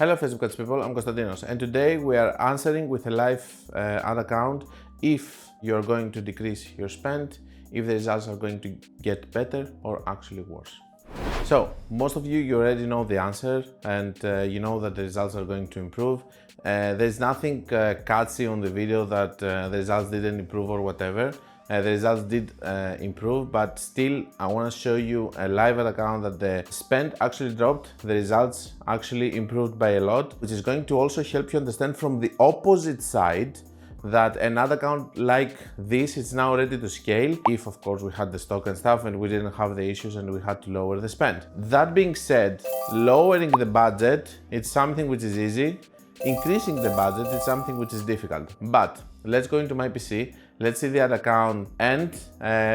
Hello Facebook ads people, I'm Konstantinos, and today we are answering with a live ad account if you're going to decrease your spend, if the results are going to get better or actually worse. So most of you already know the answer, and you know that the results are going to improve. There's nothing catchy on the video that the results didn't improve or whatever. The results did improve, but still I want to show you a live ad account that the spend actually dropped, the results actually improved by a lot, which is going to also help you understand from the opposite side that an ad account like this is now ready to scale if of course we had the stock and stuff and we didn't have the issues and we had to lower the spend. That being said, lowering the budget, it's something which is easy. Increasing the budget is something which is difficult. But let's go into my PC, let's see the ad account, and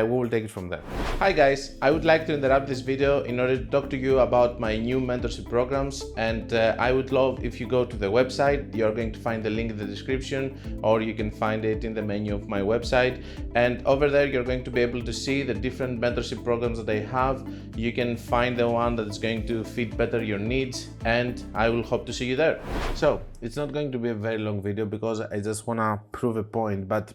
we will take it from there. Hi guys, I would like to interrupt this video in order to talk to you about my new mentorship programs, and I would love if you go to the website. You're going to find the link in the description, or you can find it in the menu of my website, and over there you're going to be able to see the different mentorship programs that I have. You can find the one that is going to fit better your needs, and I will hope to see you there. So it's not going to be a very long video because I just want to prove a point, but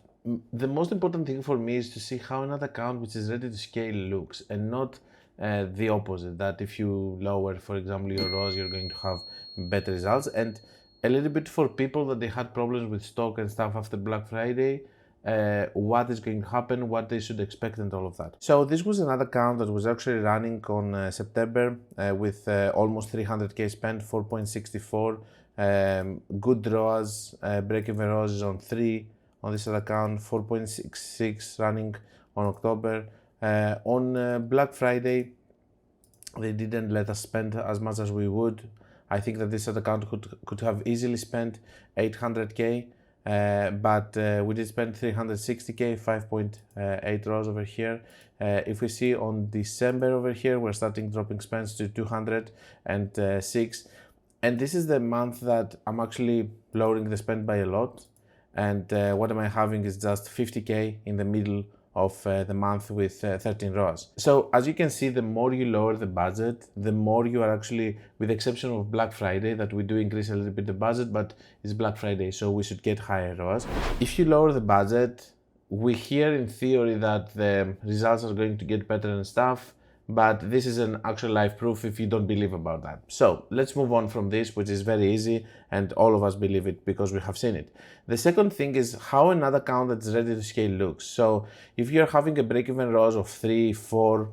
the most important thing for me is to see how another account which is ready to scale looks, and not the opposite, that if you lower, for example, your ROAS, you're going to have better results. And a little bit for people that they had problems with stock and stuff after Black Friday, what is going to happen, what they should expect, and all of that. So this was another account that was actually running on September with almost 300k spent, 4.64, good ROAS, break-even ROAS is on 3 on this account, 4.66 running on October. On Black Friday, they didn't let us spend as much as we would. I think that this account could have easily spent 800k, but we did spend 360k, 5.8 ROAS over here. If we see on December over here, we're starting dropping spends to 206, and this is the month that I'm actually lowering the spend by a lot. And what am I having is just 50k in the middle of the month with 13 ROAS. So as you can see, the more you lower the budget, the more you are actually, with the exception of Black Friday, that we do increase a little bit the budget, but it's Black Friday, so we should get higher ROAS. If you lower the budget, we hear in theory that the results are going to get better and stuff, but this is an actual live proof if you don't believe about that. So let's move on from this, which is very easy, and all of us believe it because we have seen it. The second thing is how another account that's ready to scale looks. So if you're having a break-even ROAS of 3, 4,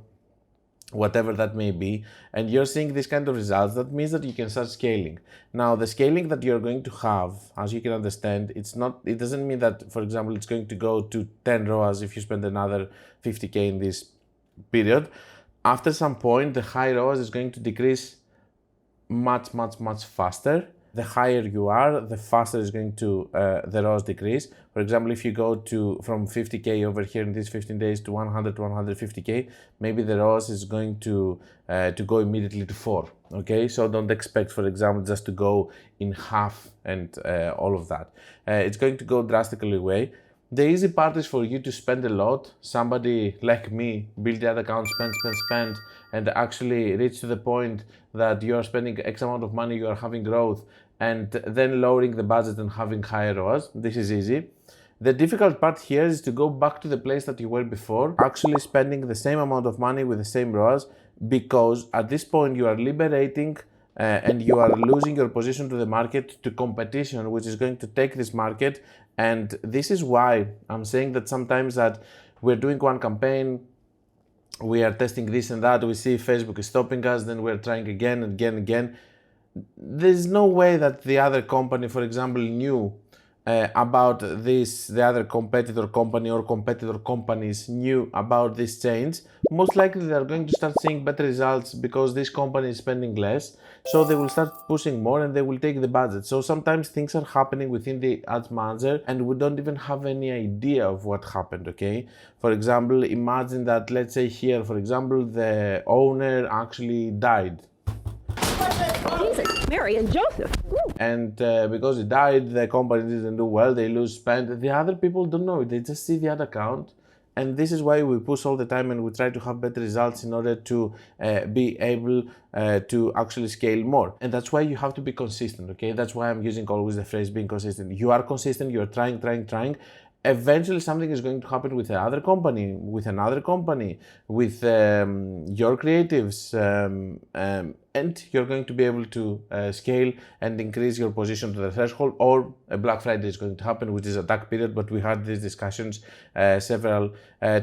whatever that may be, and you're seeing this kind of results, that means that you can start scaling. Now, the scaling that you're going to have, as you can understand, it doesn't mean that, for example, it's going to go to 10 ROAS if you spend another 50k in this period. After some point, the high ROAS is going to decrease much faster. The higher you are, the faster is going to the ROAS decrease. For example, if you go from 50k over here in these 15 days to 100 to 150k, maybe the ROAS is going to go immediately to 4. Okay, so don't expect, for example, just to go in half and all of that. It's going to go drastically away. The easy part is for you to spend a lot. Somebody like me, build the ad account, spend, and actually reach to the point that you are spending X amount of money, you are having growth, and then lowering the budget and having higher ROAS. This is easy. The difficult part here is to go back to the place that you were before, actually spending the same amount of money with the same ROAS, because at this point you are liberating and you are losing your position to the market, to competition, which is going to take this market. And this is why I'm saying that sometimes that we're doing one campaign, we are testing this and that, we see Facebook is stopping us, then we're trying again and again. There's no way that the other company, for example, knew about this, the other competitor company or competitor companies knew about this change. Most likely they are going to start seeing better results because this company is spending less, so they will start pushing more and they will take the budget. So sometimes things are happening within the ads manager and we don't even have any idea of what happened, okay? For example, imagine that, let's say here, for example, the owner actually died. Jesus, Mary and Joseph. Ooh. And because he died, the company didn't do well, they lose spend. The other people don't know it, they just see the ad account And this is why we push all the time and we try to have better results in order to be able to actually scale more. And that's why you have to be consistent, okay? That's why I'm using always the phrase being consistent. You are consistent, you're trying. Eventually something is going to happen with another company, with your creatives, and you're going to be able to scale and increase your position to the threshold, or a Black Friday is going to happen, which is a dark period, but we had these discussions several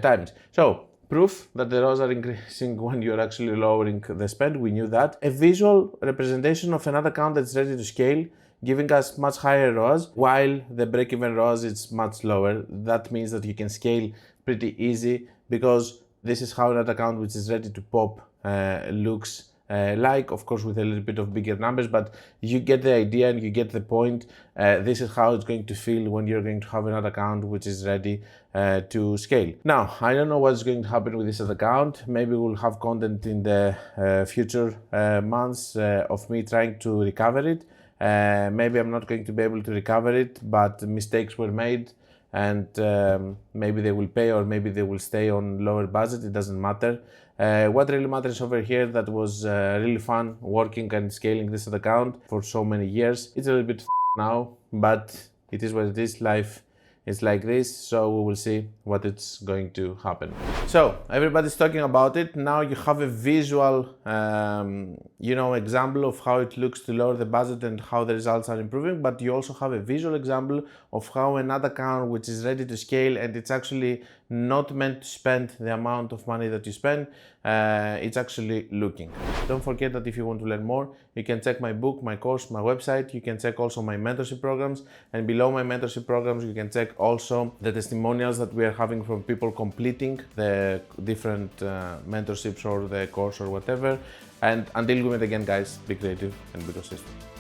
times. So, proof that the ROAS are increasing when you're actually lowering the spend, we knew that. A visual representation of an ad account that's ready to scale, giving us much higher ROAS, while the break-even ROAS is much lower. That means that you can scale pretty easy, because this is how an ad account which is ready to pop looks like, of course with a little bit of bigger numbers, but you get the idea and you get the point. This is how it's going to feel when you're going to have an ad account which is ready to scale. Now, I don't know what's going to happen with this ad account. Maybe we'll have content in the future months of me trying to recover it. Maybe I'm not going to be able to recover it, but mistakes were made, and maybe they will pay, or maybe they will stay on lower budget. It doesn't matter. What really matters over here, that was really fun working and scaling this ad account for so many years. It's a little bit now, but it is what it is. Life is like this, so we will see what it's going to happen. So everybody's talking about it. Now you have a visual, example of how it looks to lower the budget and how the results are improving, but you also have a visual example of how an ad account which is ready to scale, and it's actually not meant to spend the amount of money that you spend, it's actually looking. Don't forget that if you want to learn more, you can check my book, my course, my website. You can check also my mentorship programs, and below my mentorship programs you can check also the testimonials that we are having from people completing the different mentorships or the course or whatever. And until we meet again, guys, be creative and be consistent.